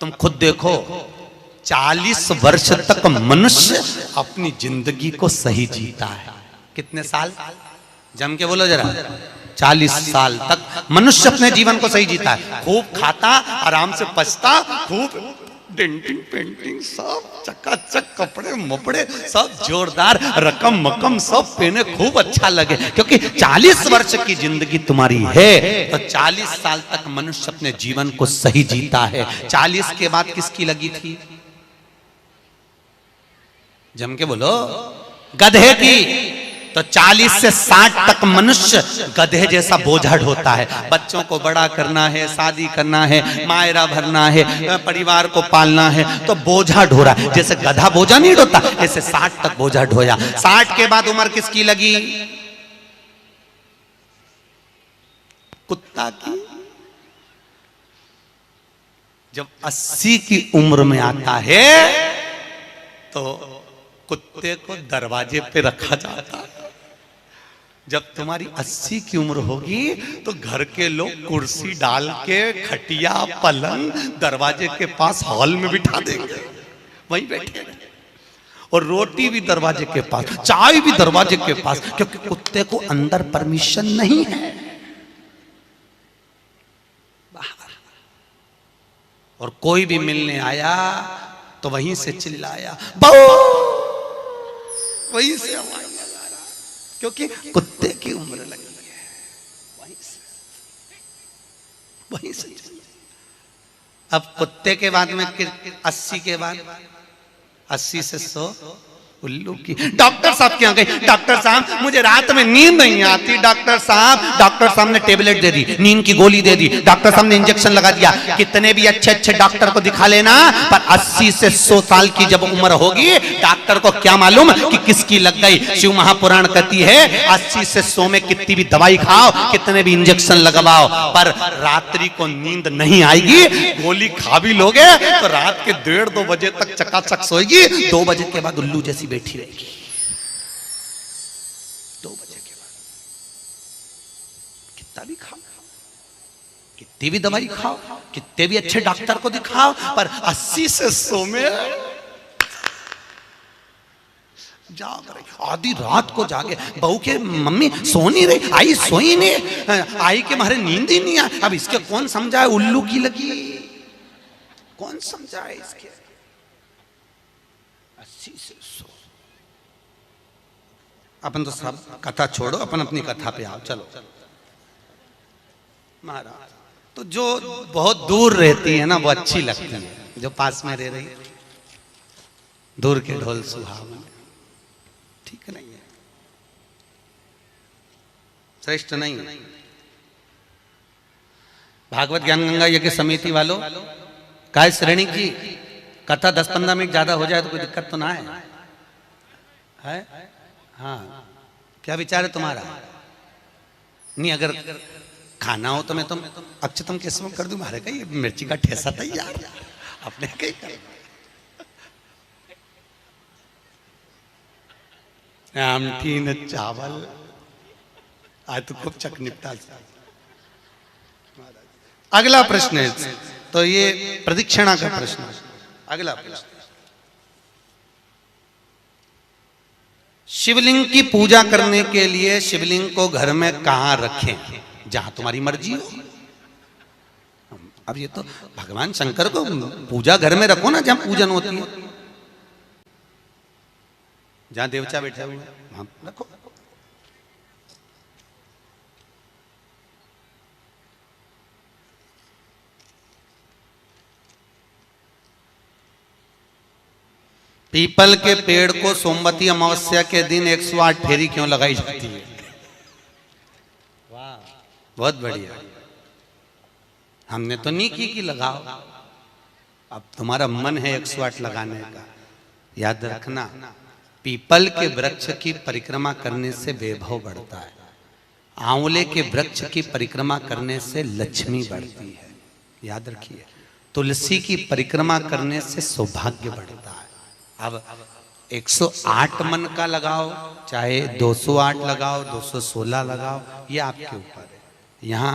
तुम खुद देखो 40 वर्ष तक मनुष्य अपनी जिंदगी को सही जीता है। कितने साल? जम के बोलो जरा। 40 साल तक मनुष्य अपने जीवन को सही जीता है। खूब खाता, आराम से पचता, खूब डेंटिंग पेंटिंग सब चकाचक, कपड़े मपड़े सब जोरदार, रकम मकम सब पहने, खूब अच्छा लगे, क्योंकि 40 वर्ष की जिंदगी तुम्हारी है तो 40 साल तक मनुष्य अपने जीवन को सही जीता है। 40 के बाद किसकी लगी थी? जम के बोलो। गधे की। तो 40 से 60 तक मनुष्य गधे जैसा बोझा ढोता है। बच्चों को बड़ा करना है, शादी करना है, मायरा भरना है, परिवार को पालना है, तो बोझा ढो रहा है। जैसे गधा बोझा नहीं ढोता, ऐसे 60 तक बोझा ढोया। 60 के बाद उम्र किसकी लगी? कुत्ता की। जब 80 की उम्र में आता है तो कुत्ते को दरवाजे पे रखा जाता है। जब तुम्हारी 80 की उम्र होगी तो घर के लोग कुर्सी डाल के, खटिया पलंग दरवाजे के पास हॉल में बिठा देंगे, वहीं बैठे, और रोटी भी दरवाजे के पास, चाय भी दरवाजे के पास, क्योंकि कुत्ते को अंदर परमिशन नहीं है। और कोई भी मिलने आया तो वहीं से चिल्लाया, वहीं से आवाज लगा रहा, क्योंकि कुत्ते की उम्र लगी है। वहीं से अब कुत्ते के बाद में 80 के बाद 80 से 100 उल्लू की। डॉक्टर साहब क्या गई? डॉक्टर साहब मुझे रात में नींद नहीं आती। डॉक्टर साहब ने टेबलेट दे दी, नींद की गोली दे दी, डॉक्टर साहब ने इंजेक्शन लगा दिया। कितने भी अच्छे अच्छे डॉक्टर को दिखा लेना, पर 80 से 100 साल की जब उम्र होगी, डॉक्टर को क्या मालूम कि किसकी लग गई। शिव महापुराण कहती है 80 से 100 में कितनी भी दवाई खाओ, कितने भी इंजेक्शन लगवाओ, पर रात्रि को नींद नहीं आएगी। गोली खा भी लोगे तो रात के 1:30-2 बजे तक चकाचक सोएगी, 2 बजे के बाद उल्लू जैसी बैठी रहेगी। 2 बजे के बाद कितना भी खाओ, कितनी भी दवाई खाओ, कितने भी अच्छे डॉक्टर को दिखाओ, पर 80 से 100 में जाग रही। आधी रात को जागे, बहू के मम्मी सो नहीं रही, आई सोई नहीं, आई के मारे नींद ही नहीं आई। अब इसके कौन समझाए? उल्लू की लगी, कौन समझाए इसके? 80 से 100। अपन तो सब कथा छोड़ो, अपन अपनी कथा पे आओ। चलो महाराज, तो जो बहुत दूर रहती है ना वो अच्छी लगती है, जो पास में रह रही दूर के ढोल सुहावन, ठीक नहीं है, श्रेष्ठ नहीं है। भागवत ज्ञान गंगा यज्ञ समिति वालों, काय श्रेणी की कथा 10-15 मिनट ज्यादा हो जाए तो कोई दिक्कत तो ना है? हाँ, क्या विचार है तुम्हारा? नहीं, अगर खाना हो तो मैं तुम अक्षतम किस्म कर दूं, मारे कहीं मिर्ची का ठेसा तैयार अपने कहीं। आमठी न चावल, आज तो खूब चक निपटा। अगला प्रश्न है, तो ये प्रदक्षिणा का प्रश्न है। अगला प्रश्न, शिवलिंग की पूजा करने के लिए शिवलिंग को घर में कहां रखें? जहां तुम्हारी मर्जी हो। अब ये तो भगवान शंकर को पूजा घर में रखो ना, जहां पूजन होती है, जहां देवता बैठे हुए वहां रखो। पीपल के पेड़ को सोमवती अमावस्या के दिन 108 फेरी क्यों लगाई जाती है? वाह, बहुत बढ़िया। हमने तो नहीं की लगाओ, अब तुम्हारा मन है 108 लगाने का। याद रखना, पीपल के वृक्ष की परिक्रमा करने से वैभव बढ़ता है, आंवले के वृक्ष की परिक्रमा करने से लक्ष्मी बढ़ती है। याद रखिए, तुलसी की परिक्रमा करने से सौभाग्य बढ़ता है। अब 108 मन का लगाओ, चाहे 208 लगाओ, 216 लगाओ, ये आपके ऊपर है। यहाँ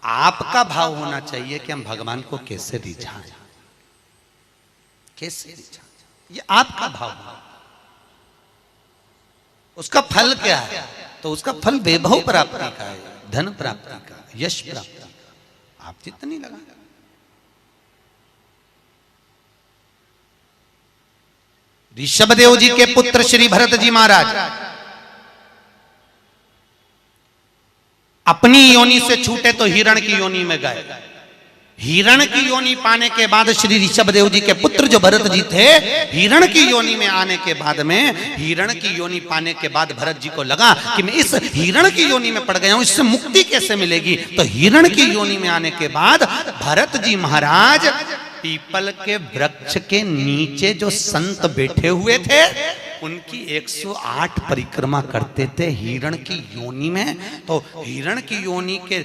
आपका भाव होना चाहिए कि हम भगवान को कैसे रिझाएं। कैसे रिचार्ज? ये आपका भाव है। उसका फल क्या है? तो उसका फल वैभव प्राप्ति का है, धन प्राप्ति का, यश प्राप्ति का। आप जितनी लगा, ऋषभदेव जी के पुत्र श्री भरत जी महाराज अपनी योनि से छूटे तो हिरण की योनि में गए। हिरण की योनि पाने के बाद श्री ऋषभदेव जी के पुत्र जो भरत जी थे, हिरण की योनि में आने के बाद में, हिरण की योनि पाने के बाद भरत जी को लगा कि मैं इस हिरण की योनि में पड़ गया हूं, इससे मुक्ति कैसे मिलेगी? तो हिरण की योनि में आने के बाद भरत जी महाराज पीपल के वृक्ष के नीचे जो संत बैठे हुए थे उनकी 108 परिक्रमा करते थे हिरण की योनि में। तो हिरण की योनि के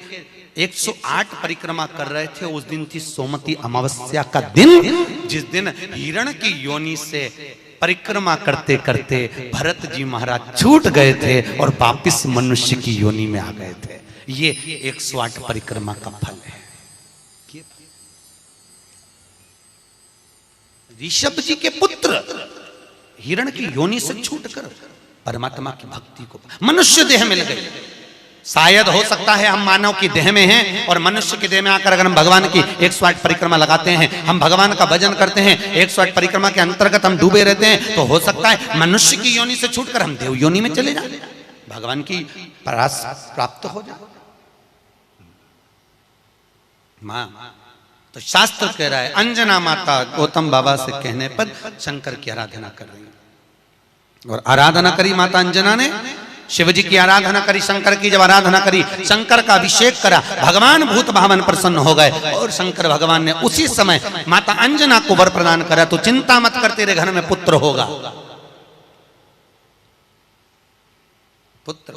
108 परिक्रमा कर रहे थे। उस दिन थी सोमती अमावस्या का दिन, जिस दिन हिरण की योनि से परिक्रमा करते करते भरत जी महाराज छूट गए थे और वापिस मनुष्य की योनि में आ गए थे। ये 108 परिक्रमा का फल है। ऋषभ जी के पुत्र हिरण की योनि से छूटकर परमात्मा की भक्ति को मनुष्य देह मिल गई। शायद हो सकता है हम मानव की देह में हैं और मनुष्य की देह में आकर अगर हम भगवान की 108 परिक्रमा लगाते हैं, हम भगवान का भजन करते हैं, 108 परिक्रमा के अंतर्गत हम डूबे रहते हैं, तो हो सकता है मनुष्य की योनि से छूटकर हम देव योनि में चले जाए, भगवान की परास प्राप्त हो जाए। मां तो शास्त्र कह रहा है, अंजना माता गौतम बाबा से कहने पर शंकर की आराधना कर रही है। और आराधना करी माता अंजना ने, शिव जी की आराधना करी, शंकर की जब आराधना करी, शंकर का अभिषेक करा, भगवान भूत भावन प्रसन्न हो गए और शंकर भगवान ने उसी समय माता अंजना को वर प्रदान करा, तो चिंता मत कर, तेरे घर में पुत्र होगा। पुत्र,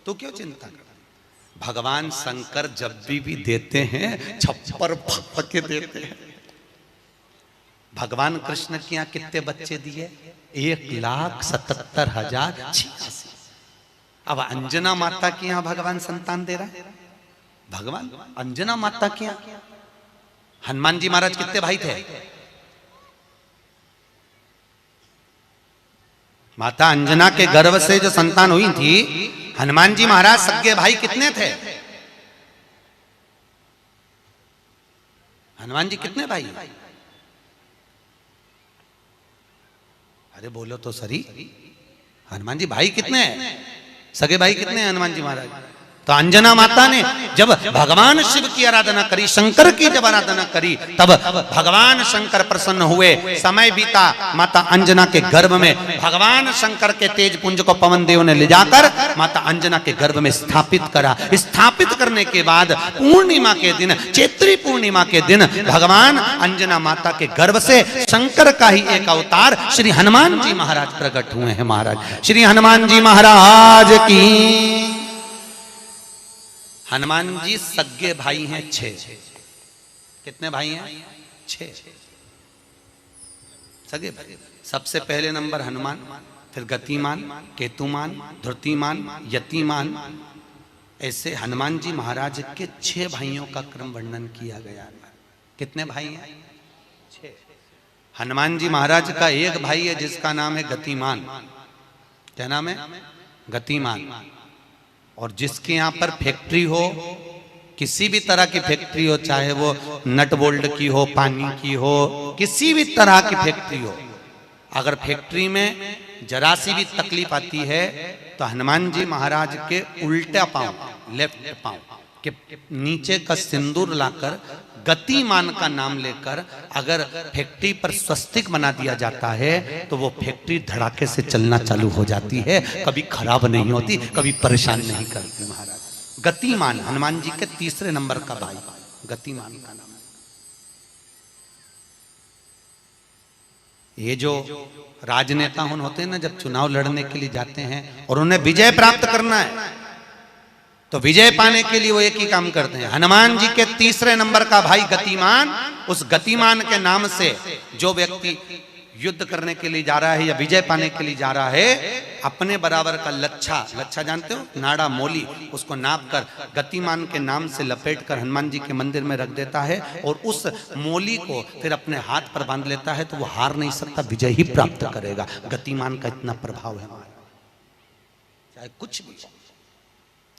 तू क्यों चिंता कर? भगवान शंकर जब भी देते हैं छप्पर फप के देते हैं। भगवान कृष्ण के यहाँ कितने बच्चे दिए? 1,77,086। अब अंजना माता के यहाँ भगवान संतान दे रहा है। भगवान अंजना माता के यहाँ हनुमान जी महाराज कितने भाई थे? माता अंजना के गर्भ से जो संतान हुई थी, हनुमान जी महाराज सगे भाई कितने थे? हनुमान जी कितने भाई? अरे बोलो तो सही, हनुमान जी भाई कितने हैं? सगे भाई कितने हैं हनुमान जी महाराज? तो अंजना माता ने जब भगवान शिव की आराधना करी, शंकर की जब आराधना करी, तब भगवान शंकर प्रसन्न हुए। समय बीता, माता अंजना के गर्भ में भगवान शंकर के तेज पुंज को पवन देव ने ले जाकर माता अंजना के गर्भ में स्थापित करा। स्थापित करने के बाद पूर्णिमा के दिन, चैत्री पूर्णिमा के दिन, भगवान अंजना माता के गर्भ से शंकर का ही एक अवतार श्री हनुमान जी महाराज प्रकट हुए हैं। महाराज श्री हनुमान जी महाराज की। हनुमान जी सगे भाई हैं 6। कितने भाई हैं? 6 सगे भाई। सबसे पहले नंबर हनुमान, फिर गतिमान, केतुमान, धृतिमान, यतिमान, ऐसे हनुमान जी महाराज के 6 भाइयों का क्रम वर्णन किया गया। कितने भाई हैं? 6। हनुमान जी महाराज का एक भाई है जिसका नाम है गतिमान। क्या नाम है? गतिमान। और जिसके यहाँ पर फैक्ट्री हो, किसी भी तरह की फैक्ट्री हो, चाहे वो नट बोल्ट की हो, पानी की हो, किसी भी तरह की फैक्ट्री हो, अगर फैक्ट्री में जरा सी भी तकलीफ आती है तो हनुमान जी महाराज के उल्टा पांव, लेफ्ट पांव के नीचे का सिंदूर लाकर गतिमान का नाम लेकर अगर फैक्ट्री पर स्वस्तिक बना दिया जाता है तो वो फैक्ट्री धड़ाके से चलना चालू हो जाती है, कभी खराब नहीं होती, कभी परेशान नहीं करती। महाराज गतिमान हनुमान जी के 3रे नंबर का भाई, गतिमान का नाम। ये जो राजनेता होते हैं ना, जब चुनाव लड़ने के लिए जाते हैं और उन्हें विजय प्राप्त करना है तो विजय पाने के लिए वो एक ही काम करते हैं। हनुमान जी के 3रे नंबर का भाई गतिमान, उस गतिमान के नाम से जो व्यक्ति युद्ध करने के लिए जा रहा है या विजय पाने के लिए जा रहा है अपने बराबर का लच्छा, लच्छा जानते हो, नाड़ा मोली, उसको नाप कर गतिमान के नाम से लपेट कर हनुमान जी के मंदिर में रख देता है और उस मोली को फिर अपने हाथ पर बांध लेता है, तो वो हार नहीं सकता, विजय ही प्राप्त करेगा। गतिमान का इतना प्रभाव है हमारा, चाहे कुछ भी।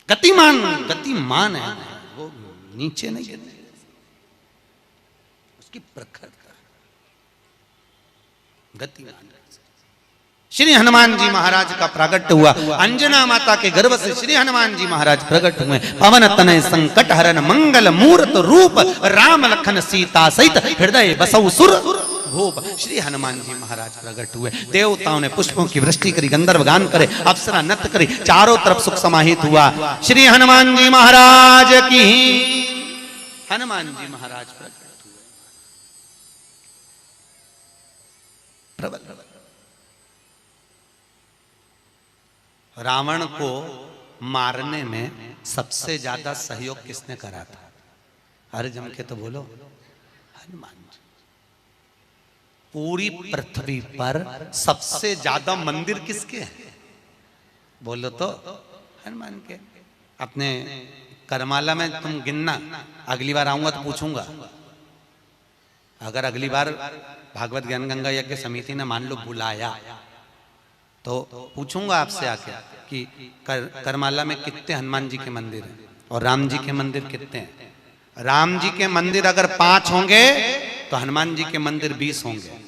गतिमान गतिमान है, वो नीचे नहीं गिरने, उसकी प्रखरता गतिमान। श्री हनुमान जी महाराज का प्रागट्य हुआ, अंजना माता के गर्भ से श्री हनुमान जी महाराज प्रकट हुए। पवन तनय संकट हरन मंगल मूर्त रूप, राम लखन सीता सहित हृदय बसौ सुर भूप। श्री हनुमान जी महाराज प्रकट हुए, देवताओं ने पुष्पों की वृष्टि करी, गंधर्व गान करे, अप्सरा नृत्य करी, चारों तरफ सुख समाहित हुआ। श्री हनुमान जी महाराज की, हनुमान जी महाराज प्रकट हुए, प्रबल। रावण को मारने में सबसे ज्यादा सहयोग किसने करा था? अरे जम के तो बोलो, हनुमान जी। पूरी पृथ्वी पर सबसे ज्यादा मंदिर किसके हैं? बोलो तो हनुमान के। अपने करमाला में तुम गिनना, अगली बार आऊंगा तो पूछूंगा। अगर अगली बार भागवत ज्ञान गंगा यज्ञ समिति ने मान लो बुलाया, तो पूछूंगा आपसे आके कि करमाला में कितने हनुमान जी के मंदिर हैं और राम जी के मंदिर कितने हैं। राम जी के मंदिर अगर 5 होंगे तो हनुमान जी के मंदिर 20 होंगे।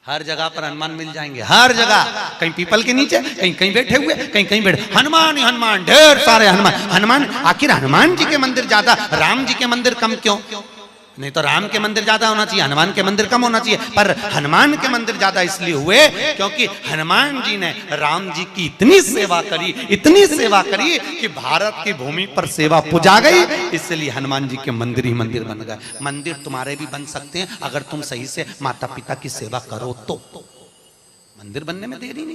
हर जगह पर हनुमान मिल जाएंगे, हर जगह, कहीं पीपल के नीचे, कहीं कहीं बैठे हुए, कहीं कहीं बैठे, हनुमान ही हनुमान, ढेर सारे हनुमान। हनुमान, आखिर हनुमान जी के मंदिर ज्यादा, राम जी के मंदिर कम क्यों? नहीं तो राम के मंदिर ज्यादा होना चाहिए, हनुमान के मंदिर कम होना चाहिए, पर हनुमान के मंदिर ज्यादा इसलिए हुए क्योंकि हनुमान जी ने राम जी की इतनी सेवा करी, इतनी सेवा करी कि भारत की भूमि पर सेवा पुजा गई, इसलिए हनुमान जी के मंदिर ही मंदिर बन गए। मंदिर तुम्हारे भी बन सकते हैं अगर तुम सही से माता पिता की सेवा करो तो। मंदिर बनने में देरी नहीं।